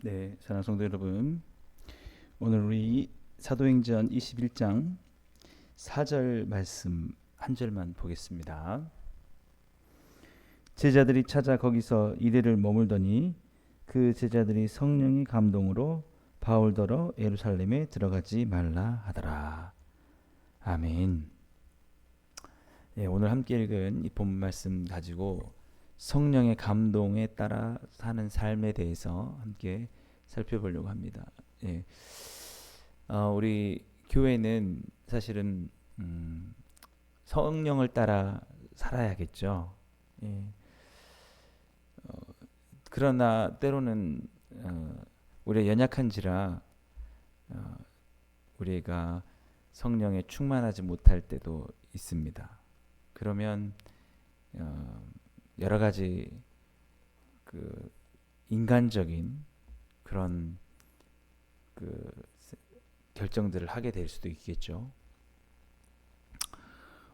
네, 사랑하는 성도 여러분, 오늘 우리 사도행전 21장 4절 말씀 한 절만 보겠습니다. 제자들이 찾아 거기서 이레를 머물더니 그 제자들이 성령의 감동으로 바울더러 예루살렘에 들어가지 말라 하더라. 아멘. 예, 오늘 함께 읽은 이 본문 말씀 가지고 성령의 감동에 따라 사는 삶에 대해서 함께 살펴보려고 합니다. 예, 우리 교회는 사실은 성령을 따라 살아야겠죠. 예, 그러나 때로는 우리가 연약한지라 우리가 성령에 충만하지 못할 때도 있습니다. 그러면 여러 가지 그 인간적인 그런 그 결정들을 하게 될 수도 있겠죠.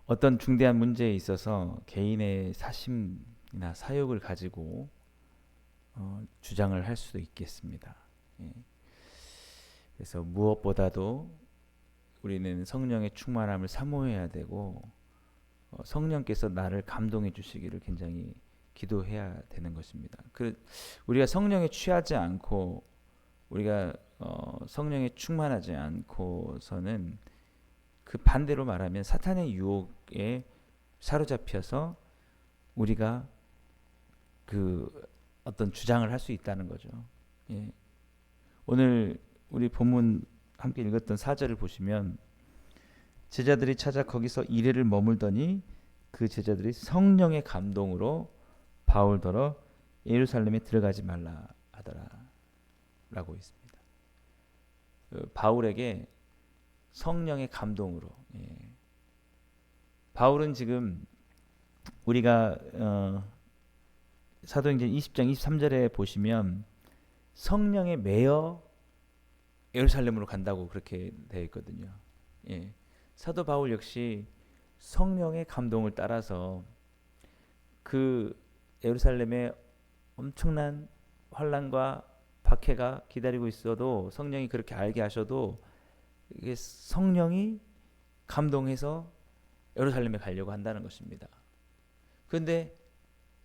어떤 중대한 문제에 있어서 개인의 사심이나 사욕을 가지고 주장을 할 수도 있겠습니다. 예. 그래서 무엇보다도 우리는 성령의 충만함을 사모해야 되고 성령께서 나를 감동해 주시기를 굉장히 기도해야 되는 것입니다. 우리가 성령에 취하지 않고 우리가 성령에 충만하지 않고서는 그 반대로 말하면 사탄의 유혹에 사로잡혀서 우리가 그 어떤 주장을 할 수 있다는 거죠. 예. 오늘 우리 본문 함께 읽었던 4절을 보시면 제자들이 찾아 거기서 이레를 머물더니 그 제자들이 성령의 감동으로 바울더러 예루살렘에 들어가지 말라 하더라 라고 있습니다. 바울에게 성령의 감동으로. 예. 바울은 지금 우리가 사도행전 20장 23절에 보시면 성령에 매여 예루살렘으로 간다고 그렇게 되어 있거든요. 예. 사도 바울 역시 성령의 감동을 따라서 그 예루살렘에 엄청난 환난과 박해가 기다리고 있어도 성령이 그렇게 알게 하셔도 이게 성령이 감동해서 예루살렘에 가려고 한다는 것입니다. 그런데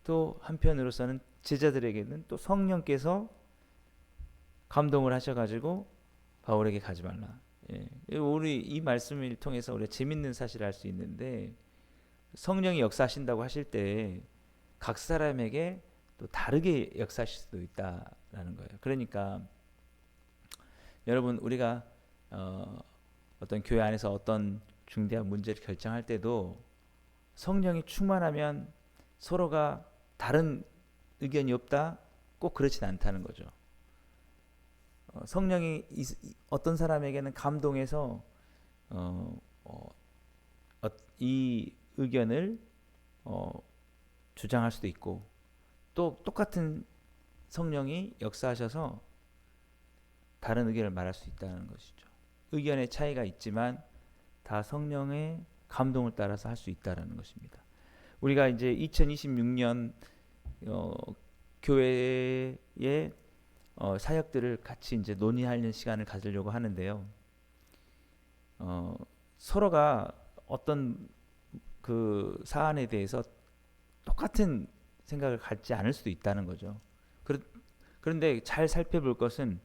또 한편으로서는 제자들에게는 또 성령께서 감동을 하셔가지고 바울에게 가지 말라. 예. 우리 이 말씀을 통해서 우리가 재밌는 사실을 알 수 있는데 성령이 역사하신다고 하실 때 각 사람에게 또 다르게 역사하실 수도 있다라는 거예요. 그러니까 여러분 우리가 어떤 교회 안에서 어떤 중대한 문제를 결정할 때도 성령이 충만하면 서로가 다른 의견이 없다? 꼭 그렇진 않다는 거죠. 성령이 어떤 사람에게는 감동해서 이 의견을 주장할 수도 있고 또 똑같은 성령이 역사하셔서 다른 의견을 말할 수 있다는 것이죠. 의견의 차이가 있지만 다 성령의 감동을 따라서 할 수 있다는 것입니다. 우리가 이제 2026년 교회의 사역들을 같이 이제 논의하는 시간을 가지려고 하는데요. 서로가 어떤 그 사안에 대해서 똑같은 생각을 갖지 않을 수도 있다는 거죠. 그런데 잘 살펴볼 것은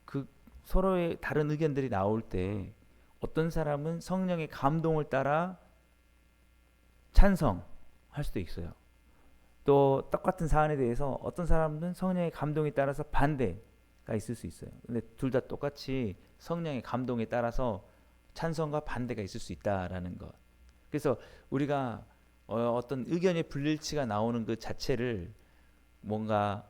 그 서로의 다른 의견들이 나올 때 어떤 사람은 성령의 감동을 따라 찬성할 수도 있어요. 또 똑같은 사안에 대해서 어떤 사람은 성령의 감동에 따라서 반대가 있을 수 있어요. 근데 둘 다 똑같이 성령의 감동에 따라서 찬성과 반대가 있을 수 있다라는 것. 그래서 우리가 어떤 의견의 불일치가 나오는 그 자체를 뭔가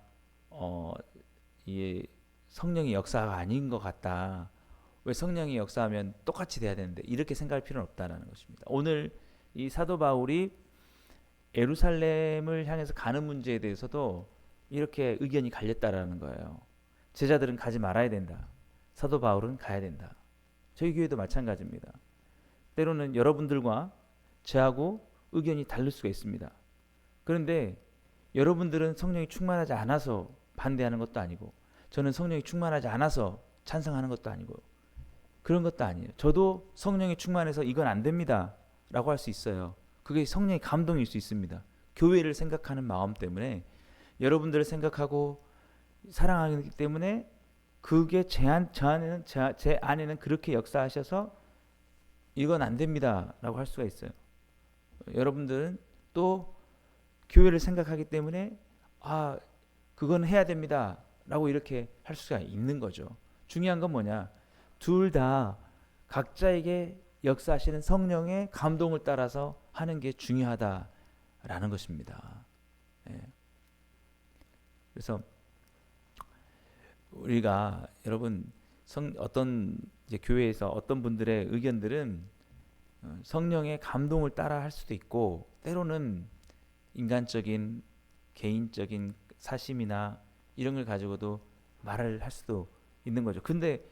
이 성령의 역사가 아닌 것 같다. 왜 성령이 역사하면 똑같이 돼야 되는데 이렇게 생각할 필요는 없다라는 것입니다. 오늘 이 사도 바울이 예루살렘을 향해서 가는 문제에 대해서도 이렇게 의견이 갈렸다라는 거예요. 제자들은 가지 말아야 된다. 사도 바울은 가야 된다. 저희 교회도 마찬가지입니다. 때로는 여러분들과 저하고 의견이 다를 수가 있습니다. 그런데 여러분들은 성령이 충만하지 않아서 반대하는 것도 아니고 저는 성령이 충만하지 않아서 찬성하는 것도 아니고 그런 것도 아니에요. 저도 성령이 충만해서 이건 안 됩니다 라고 할 수 있어요. 그게 성령의 감동일 수 있습니다. 교회를 생각하는 마음 때문에, 여러분들을 생각하고 사랑하기 때문에 그게 제 안에는 그렇게 역사하셔서 이건 안 됩니다 라고 할 수가 있어요. 여러분들은 또 교회를 생각하기 때문에 그건 해야 됩니다 라고 이렇게 할 수가 있는 거죠. 중요한 건 뭐냐, 둘 다 각자에게 역사하시는 성령의 감동을 따라서 하는 게 중요하다라는 것입니다. 예. 그래서 우리가 여러분 어떤 이제 교회에서 어떤 분들의 의견들은 성령의 감동을 따라 할 수도 있고, 때로는 인간적인 개인적인 사심이나 이런 걸 가지고도 말을 할 수도 있는 거죠. 근데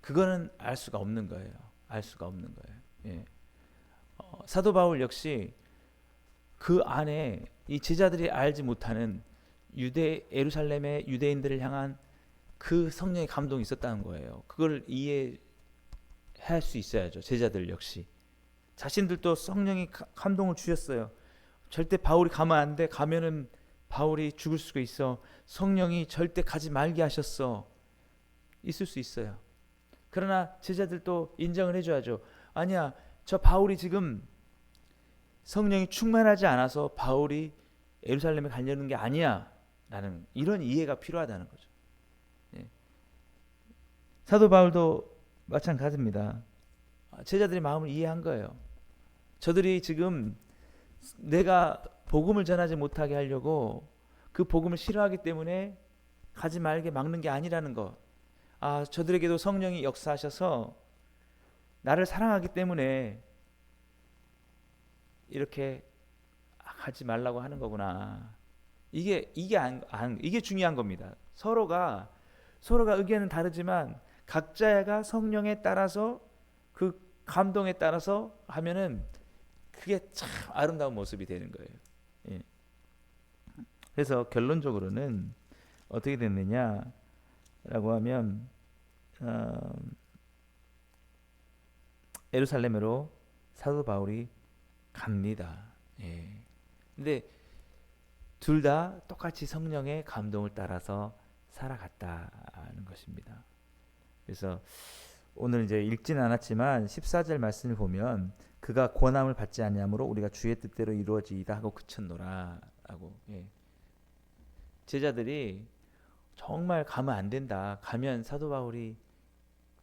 그거는 알 수가 없는 거예요. 알 수가 없는 거예요. 예. 사도 바울 역시 그 안에 이 제자들이 알지 못하는 예루살렘의 유대인들을 향한 그 성령의 감동이 있었다는 거예요. 그걸 이해할 수 있어야죠. 제자들 역시 자신들도 성령이 감동을 주셨어요. 절대 바울이 가면 안 돼. 가면은 바울이 죽을 수가 있어. 성령이 절대 가지 말게 하셨어. 있을 수 있어요. 그러나 제자들도 인정을 해줘야죠. 아니야, 저 바울이 지금 성령이 충만하지 않아서 바울이 예루살렘에 가려는 게 아니야 라는 이런 이해가 필요하다는 거죠. 예. 사도 바울도 마찬가지입니다. 제자들의 마음을 이해한 거예요. 저들이 지금 내가 복음을 전하지 못하게 하려고 그 복음을 싫어하기 때문에 가지 말게 막는 게 아니라는 거. 저들에게도 성령이 역사하셔서 나를 사랑하기 때문에 이렇게 하지 말라고 하는 거구나. 이게 중요한 겁니다. 서로가 의견은 다르지만 각자가 성령에 따라서 그 감동에 따라서 하면은 그게 참 아름다운 모습이 되는 거예요. 예. 그래서 결론적으로는 어떻게 됐느냐라고 하면 예루살렘으로 사도 바울이 갑니다. 예. 근데 둘 다 똑같이 성령의 감동을 따라서 살아갔다는 것입니다. 그래서 오늘 이제 읽지는 않았지만 14절 말씀을 보면 그가 권함을 받지 아니하므로 우리가 주의 뜻대로 이루어지이다 하고 그쳤노라라고. 예. 제자들이 정말 가면 안 된다. 가면 사도 바울이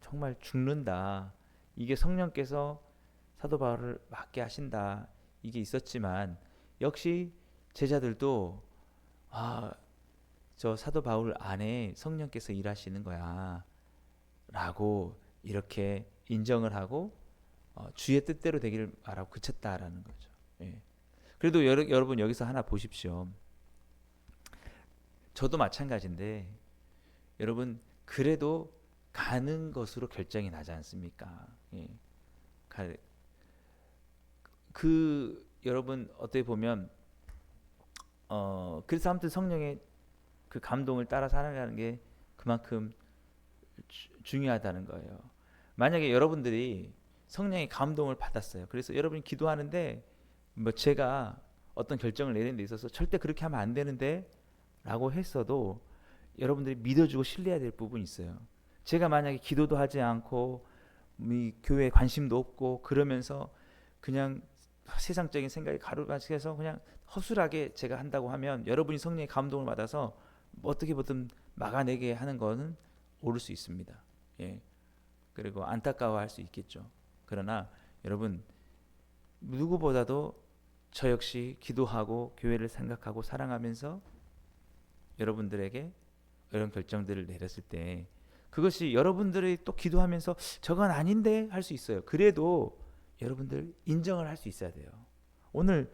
정말 죽는다. 이게 성령께서 사도 바울을 맞게 하신다. 이게 있었지만 역시 제자들도 저 사도 바울 안에 성령께서 일하시는 거야 라고 이렇게 인정을 하고 주의 뜻대로 되기를 바라고 그쳤다라는 거죠. 예. 그래도 여러분 여기서 하나 보십시오. 저도 마찬가지인데 여러분 그래도 가는 것으로 결정이 나지 않습니까? 예. 여러분 어떻게 보면 그래서 아무튼 성령의 그 감동을 따라 살아가는 게 그만큼 중요하다는 거예요. 만약에 여러분들이 성령의 감동을 받았어요. 그래서 여러분이 기도하는데 제가 어떤 결정을 내리는 데 있어서 절대 그렇게 하면 안 되는데 라고 했어도 여러분들이 믿어주고 신뢰해야 될 부분이 있어요. 제가 만약에 기도도 하지 않고 교회에 관심도 없고 그러면서 그냥 세상적인 생각에 가로막혀서 그냥 허술하게 제가 한다고 하면 여러분이 성령의 감동을 받아서 어떻게 보든 막아내게 하는 것은 옳을 수 있습니다. 예. 그리고 안타까워할 수 있겠죠. 그러나 여러분 누구보다도 저 역시 기도하고 교회를 생각하고 사랑하면서 여러분들에게 이런 결정들을 내렸을 때 그것이 여러분들이 또 기도하면서 저건 아닌데 할 수 있어요. 그래도 여러분들 인정을 할 수 있어야 돼요. 오늘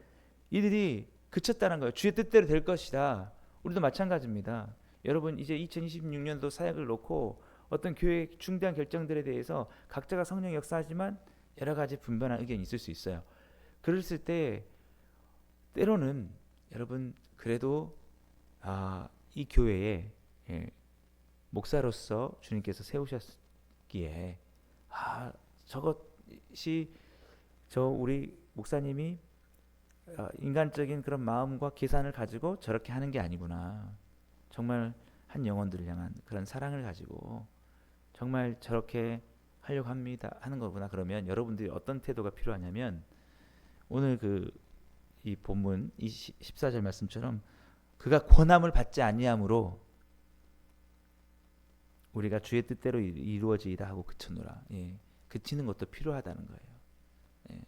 이들이 그쳤다는 거예요. 주의 뜻대로 될 것이다. 우리도 마찬가지입니다. 여러분 이제 2026년도 사역을 놓고 어떤 교회의 중대한 결정들에 대해서 각자가 성령 역사하지만 여러 가지 분분한 의견이 있을 수 있어요. 그랬을 때 때로는 여러분 그래도 이 교회에 목사로서 주님께서 세우셨기에 저것이 우리 목사님이 인간적인 그런 마음과 계산을 가지고 저렇게 하는 게 아니구나. 정말 한 영혼들을 향한 그런 사랑을 가지고 정말 저렇게 하려고 합니다 하는 거구나. 그러면 여러분들이 어떤 태도가 필요하냐면 오늘 이 본문 이 14절 말씀처럼 그가 권함을 받지 아니함으로 우리가 주의 뜻대로 이루어지이다 하고 그쳤노라. 그치는 것도 필요하다는 거예요.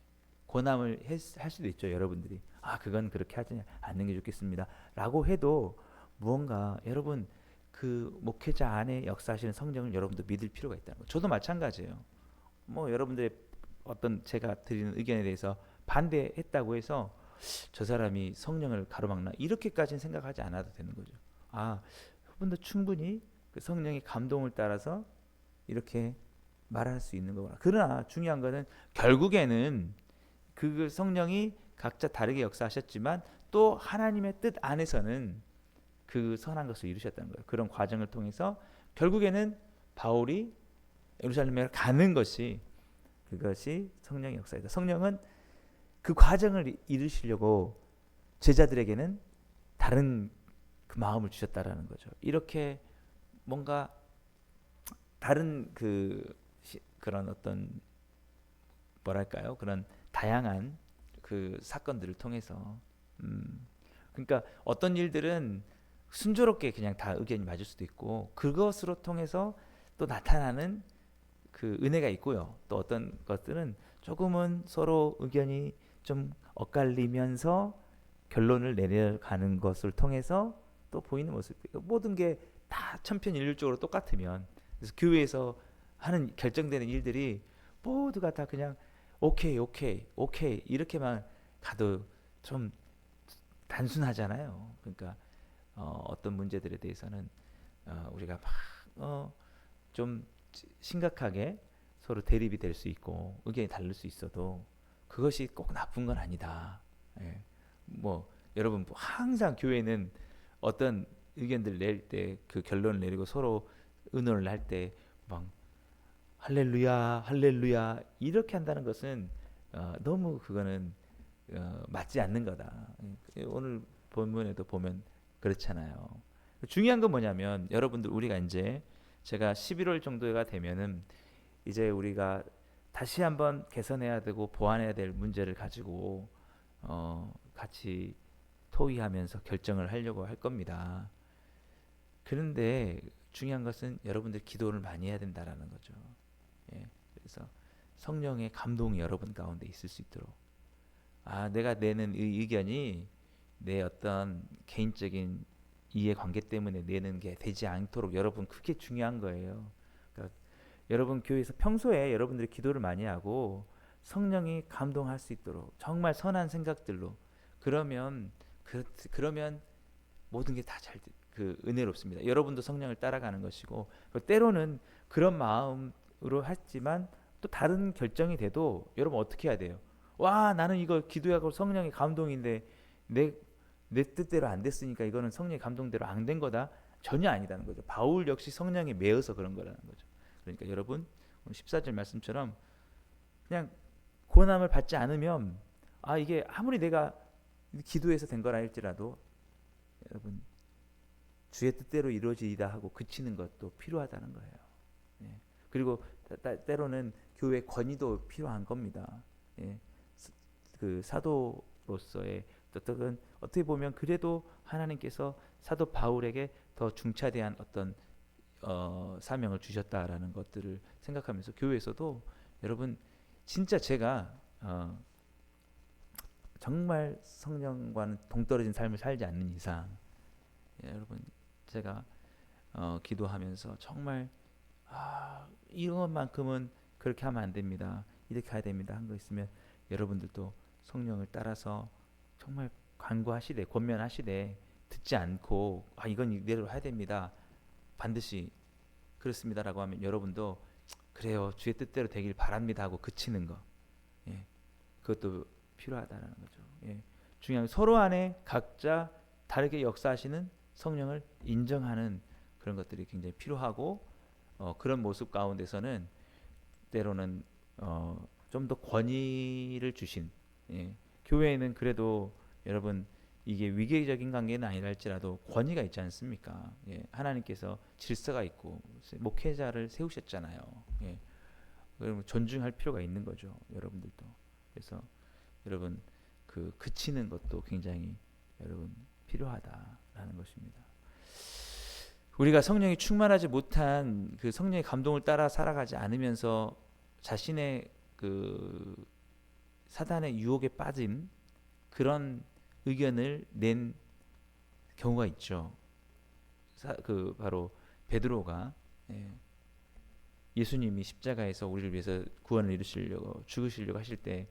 권함을 할 수도 있죠. 여러분들이 그건 그렇게 하지 않는 게 좋겠습니다 라고 해도 무언가 여러분 그 목회자 안에 역사하시는 성령을 여러분도 믿을 필요가 있다는 거예요. 저도 마찬가지예요. 여러분들의 어떤 제가 드리는 의견에 대해서 반대했다고 해서 저 사람이 성령을 가로막나 이렇게까지는 생각하지 않아도 되는 거죠. 여러분도 충분히 그 성령의 감동을 따라서 이렇게 말할 수 있는 거구나. 그러나 중요한 거는 결국에는 그 성령이 각자 다르게 역사하셨지만 또 하나님의 뜻 안에서는 그 선한 것을 이루셨다는 거예요. 그런 과정을 통해서 결국에는 바울이 예루살렘에 가는 그것이 성령의 역사이다. 성령은 그 과정을 이루시려고 제자들에게는 다른 그 마음을 주셨다라는 거죠. 이렇게 뭔가 다른 그런 어떤 뭐랄까요? 그런 다양한 그 사건들을 통해서 그러니까 어떤 일들은 순조롭게 그냥 다 의견이 맞을 수도 있고 그것으로 통해서 또 나타나는 그 은혜가 있고요. 또 어떤 것들은 조금은 서로 의견이 좀 엇갈리면서 결론을 내려가는 것을 통해서 또 보이는 모습. 모든 게 다 천편일률적으로 똑같으면 그래서 교회에서 하는 결정되는 일들이 모두가 다 그냥 오케이 이렇게만 가도 좀 단순하잖아요. 그러니까 어떤 문제들에 대해서는 우리가 막 좀 심각하게 서로 대립이 될 수 있고 의견이 다를 수 있어도 그것이 꼭 나쁜 건 아니다. 여러분 항상 교회는 어떤 의견들 낼 때 그 결론을 내리고 서로 의논을 할 때 막 할렐루야 이렇게 한다는 것은 너무 그거는 맞지 않는 거다. 오늘 본문에도 보면 그렇잖아요. 중요한 건 뭐냐면 여러분들 우리가 이제 제가 11월 정도가 되면은 이제 우리가 다시 한번 개선해야 되고 보완해야 될 문제를 가지고 같이 토의하면서 결정을 하려고 할 겁니다. 그런데 중요한 것은 여러분들 기도를 많이 해야 된다라는 거죠. 그래서 성령의 감동이 여러분 가운데 있을 수 있도록 내가 내는 의견이 내 어떤 개인적인 이해관계 때문에 내는 게 되지 않도록 여러분 그게 중요한 거예요. 그러니까 여러분 교회에서 평소에 여러분들이 기도를 많이 하고 성령이 감동할 수 있도록 정말 선한 생각들로 그러면 모든 게 다 잘 은혜롭습니다. 여러분도 성령을 따라가는 것이고 때로는 그런 마음으로 했지만 또 다른 결정이 돼도 여러분 어떻게 해야 돼요? 나는 이거 기도하고 성령의 감동인데 내 뜻대로 안 됐으니까 이거는 성령의 감동대로 안 된 거다. 전혀 아니다는 거죠. 바울 역시 성령에 매여서 그런 거라는 거죠. 그러니까 여러분 14절 말씀처럼 그냥 고난을 받지 않으면 이게 아무리 내가 기도해서 된 거라 할지라도 여러분 주의 뜻대로 이루어지이다 하고 그치는 것도 필요하다는 거예요. 그리고 때로는 교회 권위도 필요한 겁니다. 그 사도로서의 어떻게 보면 그래도 하나님께서 사도 바울에게 더 중차대한 어떤 사명을 주셨다라는 것들을 생각하면서 교회에서도 여러분 진짜 제가 정말 성령과는 동떨어진 삶을 살지 않는 이상 여러분 제가 기도하면서 정말 이것만큼은 그렇게 하면 안 됩니다. 이렇게 해야 됩니다. 한 거 있으면 여러분들도 성령을 따라서 정말 간구하시되 권면하시되 듣지 않고 이건 이대로 해야 됩니다. 반드시 그렇습니다라고 하면 여러분도 그래요. 주의 뜻대로 되길 바랍니다 하고 그치는 거. 그것도 필요하다는 거죠. 중요한 서로 안에 각자 다르게 역사하시는 성령을 인정하는 그런 것들이 굉장히 필요하고 그런 모습 가운데서는 때로는 좀 더 권위를 주신 예, 교회에는 그래도 여러분 이게 위계적인 관계는 아니라 할지라도 권위가 있지 않습니까? 예, 하나님께서 질서가 있고 목회자를 세우셨잖아요. 예, 그러면 존중할 필요가 있는 거죠, 여러분들도. 그래서 여러분 그 그치는 것도 굉장히 여러분 필요하다라는 것입니다. 우리가 성령이 충만하지 못한 그 성령의 감동을 따라 살아가지 않으면서 자신의 그 사단의 유혹에 빠진 그런 의견을 낸 경우가 있죠. 그 바로 베드로가 예수님이 십자가에서 우리를 위해서 구원을 이루시려고 죽으시려고 하실 때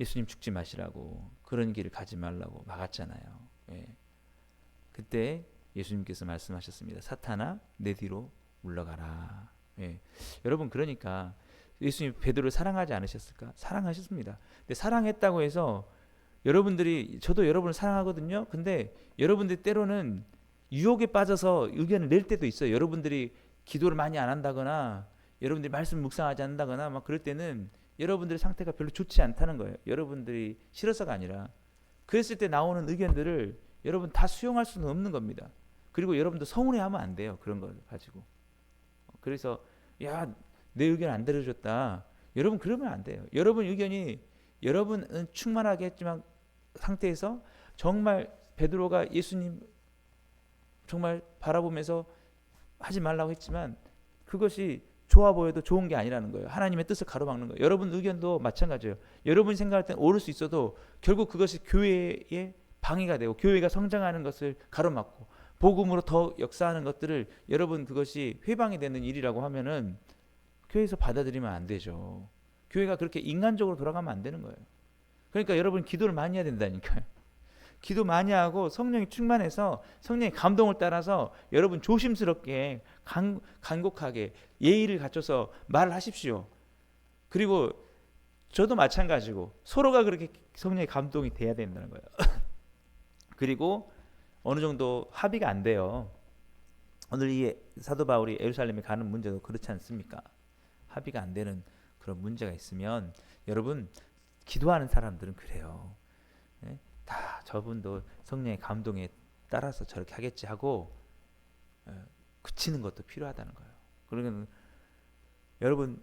예수님 죽지 마시라고 그런 길을 가지 말라고 막았잖아요. 예. 그때 예수님께서 말씀하셨습니다. 사탄아 내 뒤로 물러가라. 예. 여러분 그러니까 예수님 베드로를 사랑하지 않으셨을까? 사랑하셨습니다. 근데 사랑했다고 해서 여러분들이 저도 여러분을 사랑하거든요. 근데 여러분들이 때로는 유혹에 빠져서 의견을 낼 때도 있어요. 여러분들이 기도를 많이 안 한다거나 여러분들이 말씀 묵상하지 않는다거나 막 그럴 때는 여러분들의 상태가 별로 좋지 않다는 거예요. 여러분들이 싫어서가 아니라 그랬을 때 나오는 의견들을 여러분 다 수용할 수는 없는 겁니다. 그리고 여러분도 서운해하면 안 돼요. 그런 걸 가지고. 그래서 야, 내 의견 안 들어줬다. 여러분 그러면 안 돼요. 여러분 의견이 여러분은 충만하게 했지만 상태에서 정말 베드로가 예수님 정말 바라보면서 하지 말라고 했지만 그것이 좋아 보여도 좋은 게 아니라는 거예요. 하나님의 뜻을 가로막는 거예요. 여러분 의견도 마찬가지예요. 여러분이 생각할 땐 옳을 수 있어도 결국 그것이 교회에 방해가 되고 교회가 성장하는 것을 가로막고 복음으로 더 역사하는 것들을 여러분 그것이 회방이 되는 일이라고 하면은 교회에서 받아들이면 안 되죠. 교회가 그렇게 인간적으로 돌아가면 안 되는 거예요. 그러니까 여러분 기도를 많이 해야 된다니까요. 기도 많이 하고 성령이 충만해서 성령의 감동을 따라서 여러분 조심스럽게 간곡하게 예의를 갖춰서 말을 하십시오. 그리고 저도 마찬가지고 서로가 그렇게 성령의 감동이 돼야 된다는 거예요. 그리고 어느 정도 합의가 안 돼요. 오늘 이 사도 바울이 예루살렘에 가는 문제도 그렇지 않습니까? 합의가 안 되는 그런 문제가 있으면 여러분 기도하는 사람들은 그래요. 네? 다 저분도 성령의 감동에 따라서 저렇게 하겠지 하고 그치는 것도 필요하다는 거예요. 그러면 여러분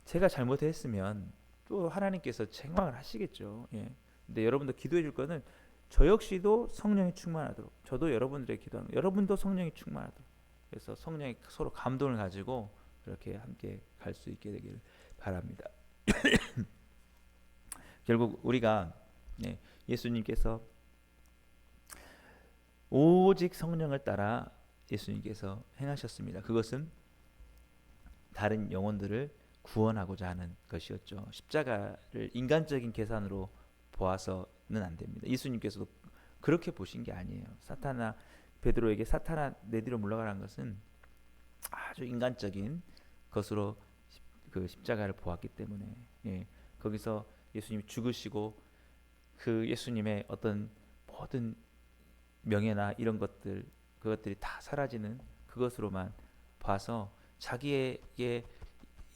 제가 잘못했으면 또 하나님께서 책망을 하시겠죠. 예. 근데 여러분도 기도해 줄 거는 저 역시도 성령이 충만하도록 저도 여러분들에게 기도하는 여러분도 성령이 충만하도록 그래서 성령이 서로 감동을 가지고 그렇게 함께 갈 수 있게 되기를 바랍니다. 결국 우리가 예수님께서 오직 성령을 따라 예수님께서 행하셨습니다. 그것은 다른 영혼들을 구원하고자 하는 것이었죠. 십자가를 인간적인 계산으로 보아서는 안 됩니다. 예수님께서도 그렇게 보신 게 아니에요. 사탄아 베드로에게 사탄아 내 뒤로 물러가라는 것은 아주 인간적인 것으로 그 십자가를 보았기 때문에 거기서 예수님이 죽으시고 그 예수님의 어떤 모든 명예나 이런 것들 그것들이 다 사라지는 그것으로만 봐서 자기에게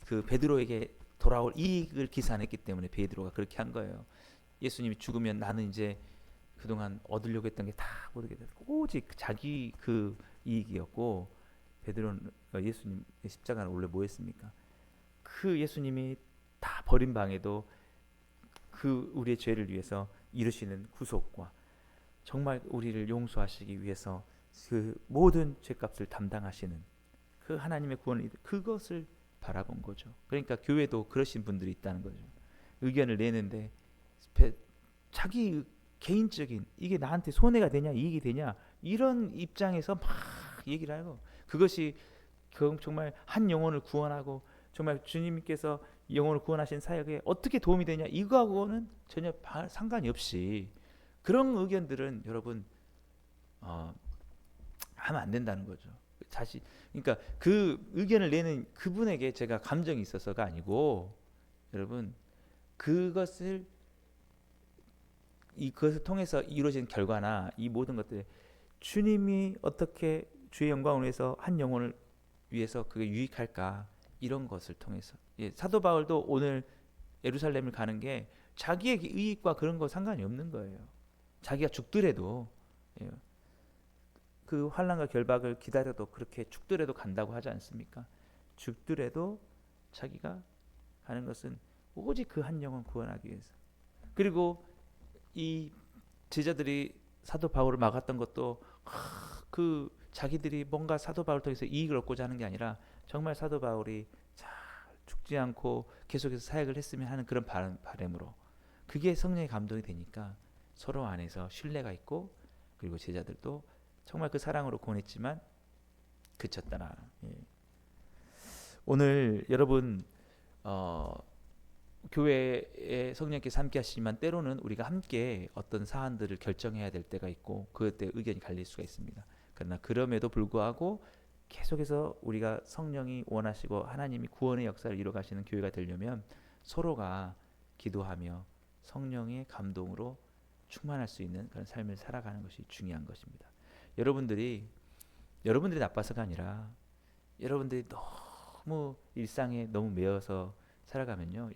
그 베드로에게 돌아올 이익을 기산했기 때문에 베드로가 그렇게 한 거예요. 예수님이 죽으면 나는 이제 그동안 얻으려고 했던 게 다 모르게 되고 오직 자기 그 이익이었고 베드로는 예수님의 십자가는 원래 뭐였습니까? 그 예수님이 다 버림당해도 그 우리의 죄를 위해서 이루시는 구속과 정말 우리를 용서하시기 위해서 그 모든 죄값을 담당하시는 그 하나님의 구원을 그것을 바라본 거죠. 그러니까 교회도 그러신 분들이 있다는 거죠. 의견을 내는데 자기 개인적인 이게 나한테 손해가 되냐 이익이 되냐 이런 입장에서 막 얘기를 하고 그것이 정말 한 영혼을 구원하고 정말 주님께서 영혼을 구원하신 사역에 어떻게 도움이 되냐 이거하고는 전혀 상관이 없이 그런 의견들은 여러분 하면 안 된다는 거죠. 그러니까 그 의견을 내는 그분에게 제가 감정이 있어서가 아니고 여러분 그것을 통해서 이루어진 결과나 이 모든 것들 주님이 어떻게 주의 영광을 위해서 한 영혼을 위해서 그게 유익할까 이런 것을 통해서 사도 바울도 오늘 예루살렘을 가는 게 자기의 이익과 그런 거 상관이 없는 거예요. 자기가 죽더라도 그 환난과 결박을 기다려도 그렇게 죽더라도 간다고 하지 않습니까? 죽더라도 자기가 가는 것은 오직 그 한 영혼 구원하기 위해서. 그리고 이 제자들이 사도 바울을 막았던 것도 그 자기들이 뭔가 사도 바울 통해서 이익을 얻고자 하는 게 아니라 정말 사도 바울이 잘 죽지 않고 계속해서 사역을 했으면 하는 그런 바람으로 그게 성령의 감동이 되니까 서로 안에서 신뢰가 있고 그리고 제자들도 정말 그 사랑으로 권했지만 그쳤다나. 오늘 여러분 교회에 성령께서 함께 하시지만 때로는 우리가 함께 어떤 사안들을 결정해야 될 때가 있고 그때 의견이 갈릴 수가 있습니다. 그러나 그럼에도 불구하고 계속해서 우리가 성령이 원하시고 하나님이 구원의 역사를 이루어가시는 교회가 되려면 서로가 기도하며 성령의 감동으로 충만할 수 있는 그런 삶을 살아가는 것이 중요한 것입니다. 여러분들이 나빠서가 아니라 여러분들이 너무 일상에 너무 매여서 살아가면요.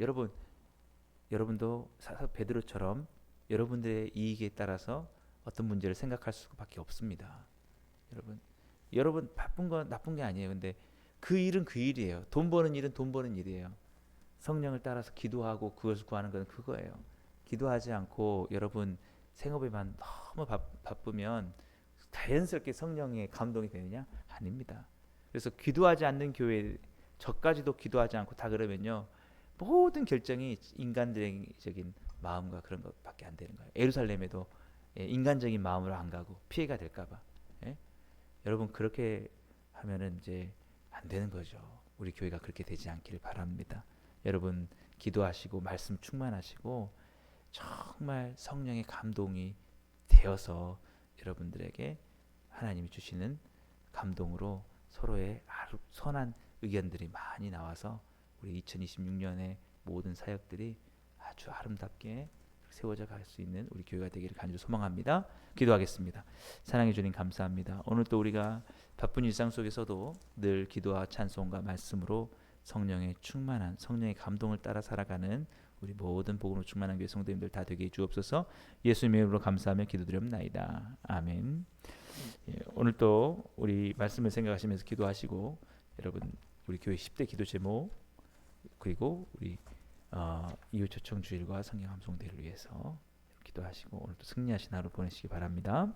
여러분도 베드로처럼 여러분들의 이익에 따라서 어떤 문제를 생각할 수밖에 없습니다. 여러분 바쁜 건 나쁜 게 아니에요. 근데 그 일은 그 일이에요. 돈 버는 일은 돈 버는 일이에요. 성령을 따라서 기도하고 그것을 구하는 건 그거예요. 기도하지 않고 여러분 생업에만 너무 바쁘면 자연스럽게 성령의 감동이 되느냐? 아닙니다. 그래서 기도하지 않는 교회 저까지도 기도하지 않고 다 그러면요. 모든 결정이 인간적인 마음과 그런 것밖에 안 되는 거예요. 예루살렘에도 인간적인 마음으로 안 가고 피해가 될까봐. 여러분 그렇게 하면은 이제 안 되는 거죠. 우리 교회가 그렇게 되지 않기를 바랍니다. 여러분 기도하시고 말씀 충만하시고 정말 성령의 감동이 되어서 여러분들에게 하나님이 주시는 감동으로 서로의 선한 의견들이 많이 나와서 우리 2026년의 모든 사역들이 아주 아름답게 세워져 갈 수 있는 우리 교회가 되기를 간절히 소망합니다. 기도하겠습니다. 사랑해 주님 감사합니다. 오늘 또 우리가 바쁜 일상 속에서도 늘 기도와 찬송과 말씀으로 성령의 충만한 성령의 감동을 따라 살아가는 우리 모든 복음으로 충만한 교회 성도님들 다 되게 해 주옵소서. 예수님의 이름으로 감사하며 기도드립니다. 아멘. 오늘 또 우리 말씀을 생각하시면서 기도하시고 여러분 우리 교회 10대 기도 제목 그리고 우리 이웃 초청 주일과 성경 함송대를 위해서 기도하시고 오늘도 승리하신 하루 보내시기 바랍니다.